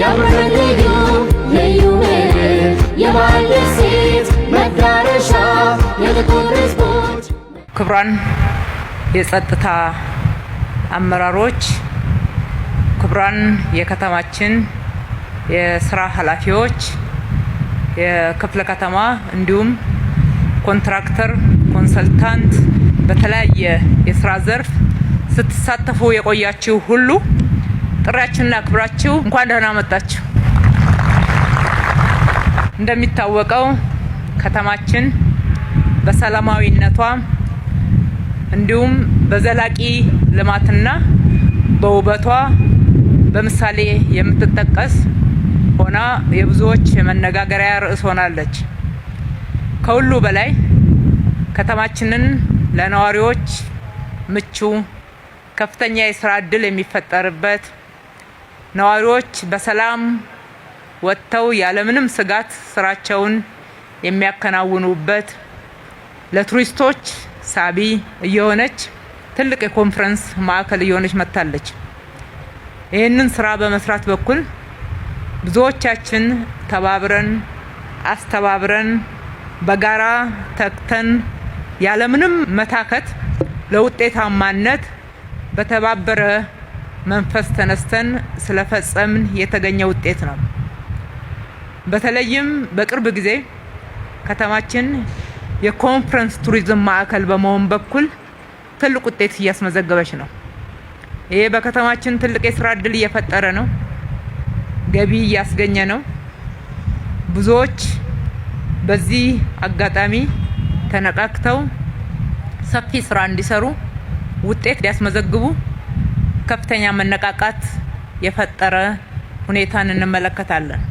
ያምረልዩ የዩሜሬ የባለሴት መዳረሻ የጥቁር ሕዝቦች ክብራን የጸጥታ አመራሮች፣ ክብራን የከተማችን የስራ ኃላፊዎች፣ የክፍለ ከተማ እንዲሁም ኮንትራክተር፣ ኮንሰልታንት በተለያየ የስራ ዘርፍ ስትሳተፉ የቆያችሁ ሁሉ ጥሪያችንን አክብራችሁ እንኳን ደህና መጣችሁ። እንደሚታወቀው ከተማችን በሰላማዊነቷ እንዲሁም በዘላቂ ልማትና በውበቷ በምሳሌ የምትጠቀስ ሆና የብዙዎች የመነጋገሪያ ርዕስ ሆናለች። ከሁሉ በላይ ከተማችንን ለነዋሪዎች ምቹ ከፍተኛ የስራ ዕድል የሚፈጠርበት፣ ነዋሪዎች በሰላም ወጥተው ያለምንም ስጋት ስራቸውን የሚያከናውኑበት፣ ለቱሪስቶች ሳቢ እየሆነች ትልቅ የኮንፈረንስ ማዕከል እየሆነች መጥታለች። ይህንን ስራ በመስራት በኩል ብዙዎቻችን ተባብረን አስተባብረን በጋራ ተግተን ያለምንም መታከት ለውጤታማነት በተባበረ መንፈስ ተነስተን ስለፈጸምን የተገኘ ውጤት ነው። በተለይም በቅርብ ጊዜ ከተማችን የኮንፈረንስ ቱሪዝም ማዕከል በመሆን በኩል ትልቅ ውጤት እያስመዘገበች ነው። ይሄ በከተማችን ትልቅ የስራ ዕድል እየፈጠረ ነው፣ ገቢ እያስገኘ ነው። ብዙዎች በዚህ አጋጣሚ ተነቃቅተው ሰፊ ስራ እንዲሰሩ ውጤት ሊያስመዘግቡ ከፍተኛ መነቃቃት የፈጠረ ሁኔታን እንመለከታለን።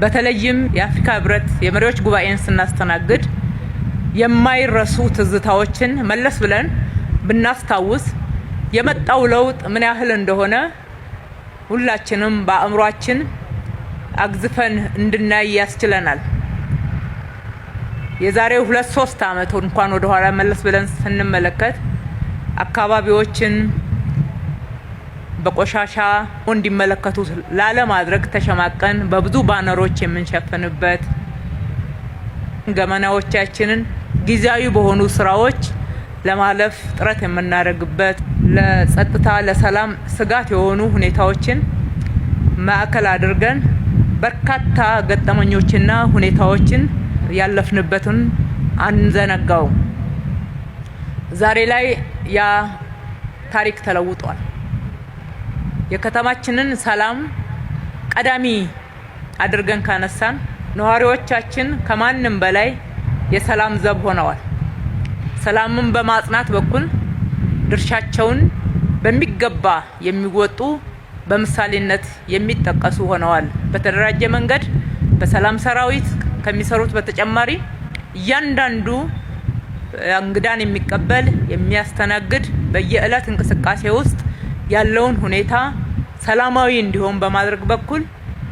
በተለይም የአፍሪካ ህብረት የመሪዎች ጉባኤን ስናስተናግድ የማይረሱ ትዝታዎችን መለስ ብለን ብናስታውስ የመጣው ለውጥ ምን ያህል እንደሆነ ሁላችንም በአእምሯችን አግዝፈን እንድናይ ያስችለናል። የዛሬው 2-3 ዓመት እንኳን ወደ ኋላ መለስ ብለን ስንመለከት አካባቢዎችን በቆሻሻ እንዲመለከቱ ላለማድረግ ተሸማቀን በብዙ ባነሮች የምንሸፍንበት፣ ገመናዎቻችንን ጊዜያዊ በሆኑ ስራዎች ለማለፍ ጥረት የምናደርግበት፣ ለጸጥታ ለሰላም ስጋት የሆኑ ሁኔታዎችን ማዕከል አድርገን በርካታ ገጠመኞችና ሁኔታዎችን ያለፍንበትን አንዘነጋው። ዛሬ ላይ ያ ታሪክ ተለውጧል። የከተማችንን ሰላም ቀዳሚ አድርገን ካነሳን ነዋሪዎቻችን ከማንም በላይ የሰላም ዘብ ሆነዋል። ሰላምን በማጽናት በኩል ድርሻቸውን በሚገባ የሚወጡ በምሳሌነት የሚጠቀሱ ሆነዋል። በተደራጀ መንገድ በሰላም ሰራዊት ከሚሰሩት በተጨማሪ እያንዳንዱ እንግዳን የሚቀበል የሚያስተናግድ በየዕለት እንቅስቃሴ ውስጥ ያለውን ሁኔታ ሰላማዊ እንዲሆን በማድረግ በኩል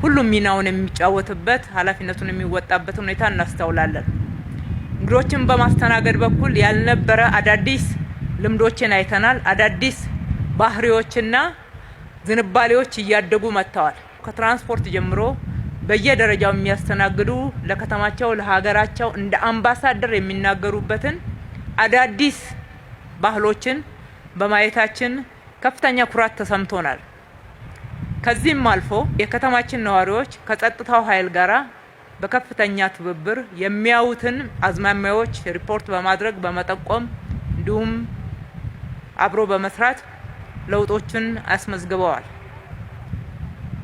ሁሉም ሚናውን የሚጫወትበት ኃላፊነቱን የሚወጣበት ሁኔታ እናስተውላለን። እንግዶችን በማስተናገድ በኩል ያልነበረ አዳዲስ ልምዶችን አይተናል። አዳዲስ ባህሪዎችና ዝንባሌዎች እያደጉ መጥተዋል። ከትራንስፖርት ጀምሮ በየደረጃው የሚያስተናግዱ ለከተማቸው ለሀገራቸው እንደ አምባሳደር የሚናገሩበትን አዳዲስ ባህሎችን በማየታችን ከፍተኛ ኩራት ተሰምቶናል። ከዚህም አልፎ የከተማችን ነዋሪዎች ከጸጥታው ኃይል ጋራ በከፍተኛ ትብብር የሚያዩትን አዝማሚያዎች ሪፖርት በማድረግ በመጠቆም እንዲሁም አብሮ በመስራት ለውጦችን አስመዝግበዋል።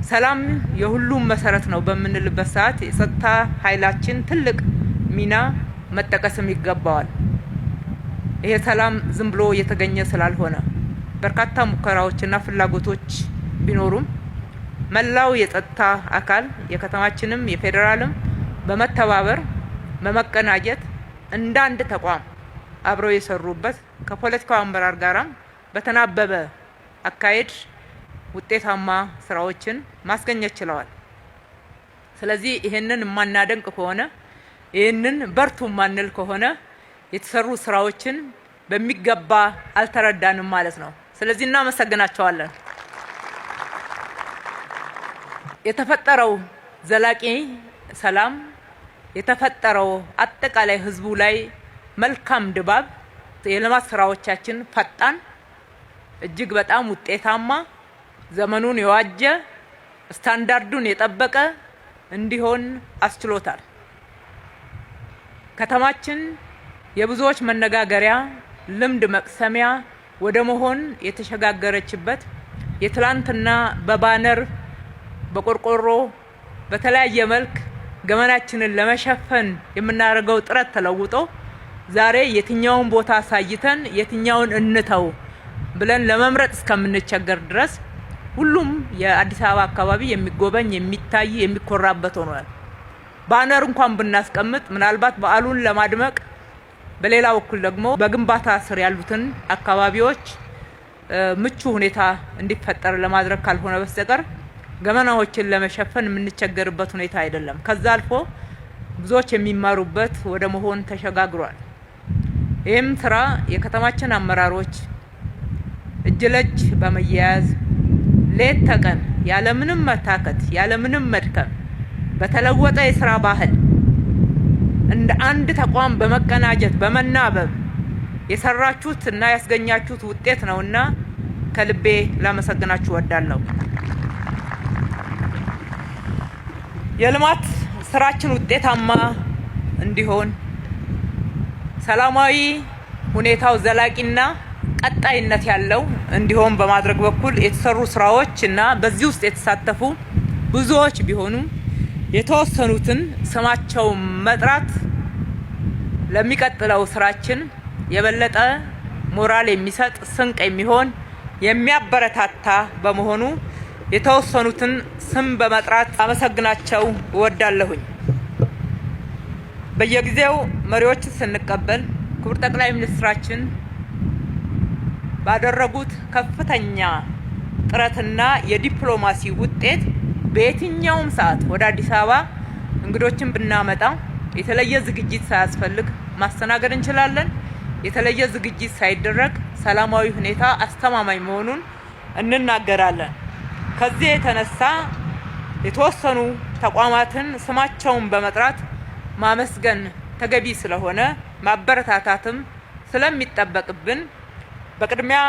ሰላም የሁሉም መሰረት ነው በምንልበት ሰዓት የጸጥታ ኃይላችን ትልቅ ሚና መጠቀስም ይገባዋል። ይሄ ሰላም ዝም ብሎ የተገኘ ስላልሆነ በርካታ ሙከራዎችና ፍላጎቶች ቢኖሩም መላው የጸጥታ አካል የከተማችንም የፌዴራልም በመተባበር በመቀናጀት እንደ አንድ ተቋም አብረው የሰሩበት ከፖለቲካው አመራር ጋራም በተናበበ አካሄድ ውጤታማ ስራዎችን ማስገኘት ችለዋል። ስለዚህ ይሄንን የማናደንቅ ከሆነ ይሄንን በርቱ ማንል ከሆነ የተሰሩ ስራዎችን በሚገባ አልተረዳንም ማለት ነው። ስለዚህ እናመሰግናቸዋለን። የተፈጠረው ዘላቂ ሰላም የተፈጠረው አጠቃላይ ህዝቡ ላይ መልካም ድባብ የልማት ስራዎቻችን ፈጣን እጅግ በጣም ውጤታማ ዘመኑን የዋጀ ስታንዳርዱን የጠበቀ እንዲሆን አስችሎታል። ከተማችን የብዙዎች መነጋገሪያ ልምድ መቅሰሚያ ወደ መሆን የተሸጋገረችበት የትላንትና በባነር በቆርቆሮ በተለያየ መልክ ገመናችንን ለመሸፈን የምናደርገው ጥረት ተለውጦ ዛሬ የትኛውን ቦታ ሳይተን የትኛውን እንተው ብለን ለመምረጥ እስከምንቸገር ድረስ ሁሉም የአዲስ አበባ አካባቢ የሚጎበኝ የሚታይ የሚኮራበት ሆኗል። ባነር እንኳን ብናስቀምጥ ምናልባት በዓሉን ለማድመቅ በሌላ በኩል ደግሞ በግንባታ ስር ያሉትን አካባቢዎች ምቹ ሁኔታ እንዲፈጠር ለማድረግ ካልሆነ በስተቀር ገመናዎችን ለመሸፈን የምንቸገርበት ሁኔታ አይደለም። ከዛ አልፎ ብዙዎች የሚማሩበት ወደ መሆን ተሸጋግሯል። ይህም ስራ የከተማችን አመራሮች እጅ ለእጅ በመያያዝ ሌት ተቀን ያለምንም መታከት ያለምንም መድከም በተለወጠ የስራ ባህል እንደ አንድ ተቋም በመቀናጀት በመናበብ የሰራችሁት እና ያስገኛችሁት ውጤት ነውና ከልቤ ላመሰግናችሁ እወዳለሁ። የልማት ስራችን ውጤታማ እንዲሆን ሰላማዊ ሁኔታው ዘላቂና ቀጣይነት ያለው እንዲሆን በማድረግ በኩል የተሰሩ ስራዎች እና በዚህ ውስጥ የተሳተፉ ብዙዎች ቢሆኑ የተወሰኑትን ስማቸው መጥራት ለሚቀጥለው ስራችን የበለጠ ሞራል የሚሰጥ ስንቅ የሚሆን የሚያበረታታ በመሆኑ የተወሰኑትን ስም በመጥራት አመሰግናቸው እወዳለሁኝ። በየጊዜው መሪዎችን ስንቀበል ክቡር ጠቅላይ ሚኒስትራችን ባደረጉት ከፍተኛ ጥረትና የዲፕሎማሲ ውጤት በየትኛውም ሰዓት ወደ አዲስ አበባ እንግዶችን ብናመጣ የተለየ ዝግጅት ሳያስፈልግ ማስተናገድ እንችላለን። የተለየ ዝግጅት ሳይደረግ ሰላማዊ ሁኔታ አስተማማኝ መሆኑን እንናገራለን። ከዚህ የተነሳ የተወሰኑ ተቋማትን ስማቸውን በመጥራት ማመስገን ተገቢ ስለሆነ ማበረታታትም ስለሚጠበቅብን በቅድሚያ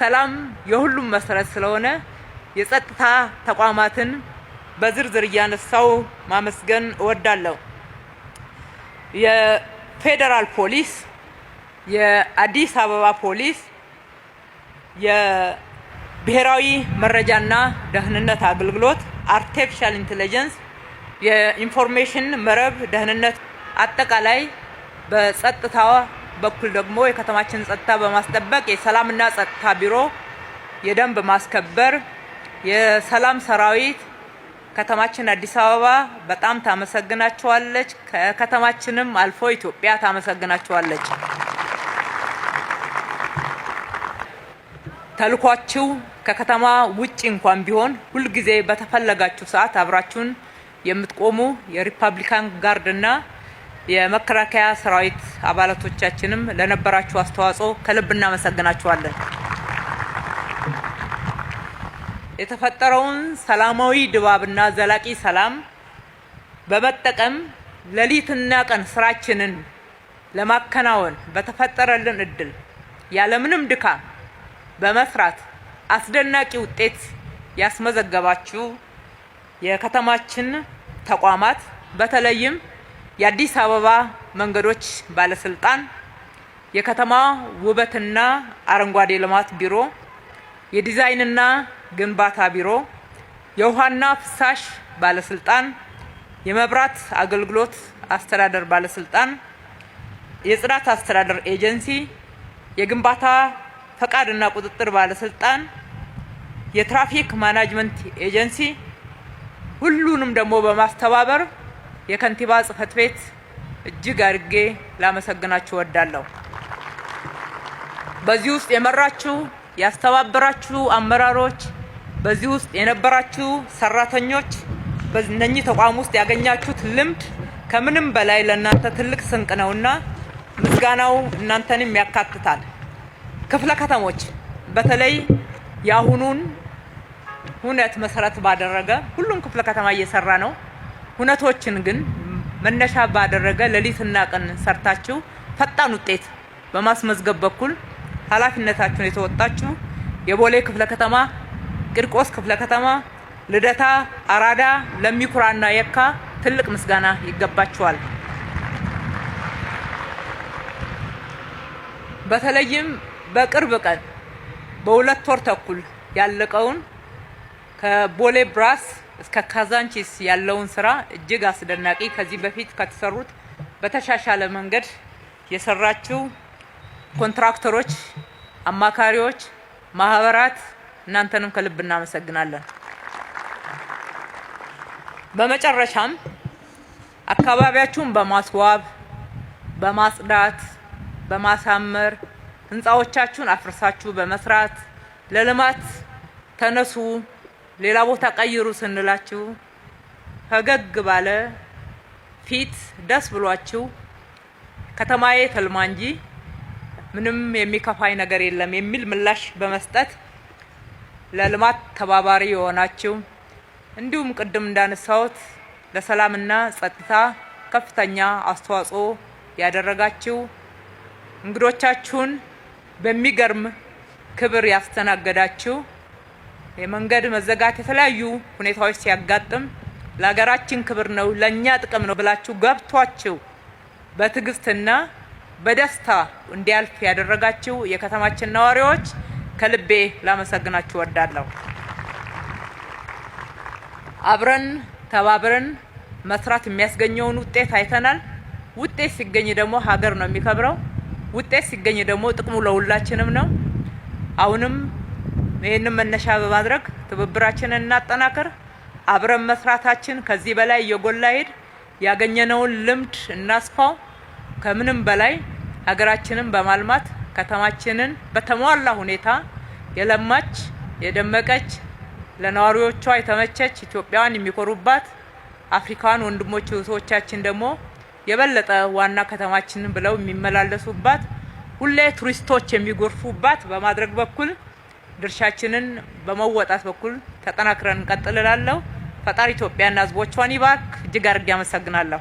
ሰላም የሁሉም መሰረት ስለሆነ የጸጥታ ተቋማትን በዝርዝር እያነሳው ማመስገን እወዳለሁ። የፌዴራል ፖሊስ፣ የአዲስ አበባ ፖሊስ፣ የብሔራዊ መረጃና ደህንነት አገልግሎት፣ አርቲፊሻል ኢንተለጀንስ፣ የኢንፎርሜሽን መረብ ደህንነት፣ አጠቃላይ በጸጥታ በኩል ደግሞ የከተማችን ጸጥታ በማስጠበቅ የሰላምና ጸጥታ ቢሮ፣ የደንብ ማስከበር፣ የሰላም ሰራዊት ከተማችን አዲስ አበባ በጣም ታመሰግናቸዋለች። ከከተማችንም አልፎ ኢትዮጵያ ታመሰግናቸዋለች። ተልኳችሁ ከከተማ ውጪ እንኳን ቢሆን ሁልጊዜ በተፈለጋችሁ ሰዓት አብራችሁን የምትቆሙ የሪፐብሊካን ጋርድና የመከላከያ ሰራዊት አባላቶቻችንም ለነበራችሁ አስተዋጽኦ ከልብ እናመሰግናችኋለን። የተፈጠረውን ሰላማዊ ድባብና ዘላቂ ሰላም በመጠቀም ሌሊትና ቀን ስራችንን ለማከናወን በተፈጠረልን እድል ያለምንም ድካም በመስራት አስደናቂ ውጤት ያስመዘገባችሁ የከተማችን ተቋማት በተለይም የአዲስ አበባ መንገዶች ባለስልጣን፣ የከተማ ውበትና አረንጓዴ ልማት ቢሮ፣ የዲዛይንና ግንባታ ቢሮ፣ የውሃና ፍሳሽ ባለስልጣን፣ የመብራት አገልግሎት አስተዳደር ባለስልጣን፣ የጽዳት አስተዳደር ኤጀንሲ፣ የግንባታ ፈቃድና ቁጥጥር ባለስልጣን፣ የትራፊክ ማናጅመንት ኤጀንሲ ሁሉንም ደግሞ በማስተባበር የከንቲባ ጽህፈት ቤት እጅግ አድርጌ ላመሰግናችሁ እወዳለሁ። በዚህ ውስጥ የመራችሁ ያስተባበራችሁ አመራሮች፣ በዚህ ውስጥ የነበራችሁ ሰራተኞች፣ በእነኚህ ተቋም ውስጥ ያገኛችሁት ልምድ ከምንም በላይ ለእናንተ ትልቅ ስንቅ ነውና ምስጋናው እናንተንም ያካትታል። ክፍለ ከተሞች በተለይ የአሁኑን ሁነት መሰረት ባደረገ ሁሉም ክፍለ ከተማ እየሰራ ነው። ሁነቶችን ግን መነሻ ባደረገ ሌሊትና ቀን ሰርታችሁ ፈጣን ውጤት በማስመዝገብ በኩል ኃላፊነታችሁን የተወጣችሁ የቦሌ ክፍለ ከተማ፣ ቂርቆስ ክፍለ ከተማ፣ ልደታ፣ አራዳ፣ ለሚኩራና የካ ትልቅ ምስጋና ይገባችኋል። በተለይም በቅርብ ቀን በ2 ወር ተኩል ያለቀውን ከቦሌ ብራስ እስከ ካዛንቺስ ያለውን ስራ እጅግ አስደናቂ ከዚህ በፊት ከተሰሩት በተሻሻለ መንገድ የሰራችሁ ኮንትራክተሮች፣ አማካሪዎች፣ ማህበራት እናንተንም ከልብ እናመሰግናለን። በመጨረሻም አካባቢያችሁን በማስዋብ በማጽዳት በማሳመር ህንጻዎቻችሁን አፍርሳችሁ በመስራት ለልማት ተነሱ፣ ሌላ ቦታ ቀይሩ ስንላችሁ ፈገግ ባለ ፊት ደስ ብሏችሁ ከተማዬ ተልማ እንጂ ምንም የሚከፋይ ነገር የለም የሚል ምላሽ በመስጠት ለልማት ተባባሪ የሆናችሁ እንዲሁም ቅድም እንዳነሳሁት ለሰላምና ጸጥታ ከፍተኛ አስተዋጽኦ ያደረጋችሁ እንግዶቻችሁን በሚገርም ክብር ያስተናገዳችሁ የመንገድ መዘጋት የተለያዩ ሁኔታዎች ሲያጋጥም ለሀገራችን ክብር ነው ለኛ ጥቅም ነው ብላችሁ ገብቷችሁ በትዕግስትና በደስታ እንዲያልፍ ያደረጋችሁ የከተማችን ነዋሪዎች ከልቤ ላመሰግናችሁ ወዳለሁ። አብረን ተባብረን መስራት የሚያስገኘውን ውጤት አይተናል። ውጤት ሲገኝ ደግሞ ሀገር ነው የሚከብረው። ውጤት ሲገኝ ደግሞ ጥቅሙ ለሁላችንም ነው። አሁንም ይህንን መነሻ በማድረግ ትብብራችንን እናጠናክር። አብረን መስራታችን ከዚህ በላይ እየጎላ ሄድ ያገኘነውን ልምድ እናስፋው። ከምንም በላይ ሀገራችንን በማልማት ከተማችንን በተሟላ ሁኔታ የለማች የደመቀች ለነዋሪዎቿ የተመቸች ኢትዮጵያውያን የሚኮሩባት አፍሪካውያን ወንድሞች እህቶቻችን ደግሞ የበለጠ ዋና ከተማችንን ብለው የሚመላለሱባት ሁሌ ቱሪስቶች የሚጎርፉባት በማድረግ በኩል ድርሻችንን በመወጣት በኩል ተጠናክረን እንቀጥላለን። ፈጣሪ ኢትዮጵያና ሕዝቦቿን ይባርክ። እጅግ አድርጌ አመሰግናለሁ።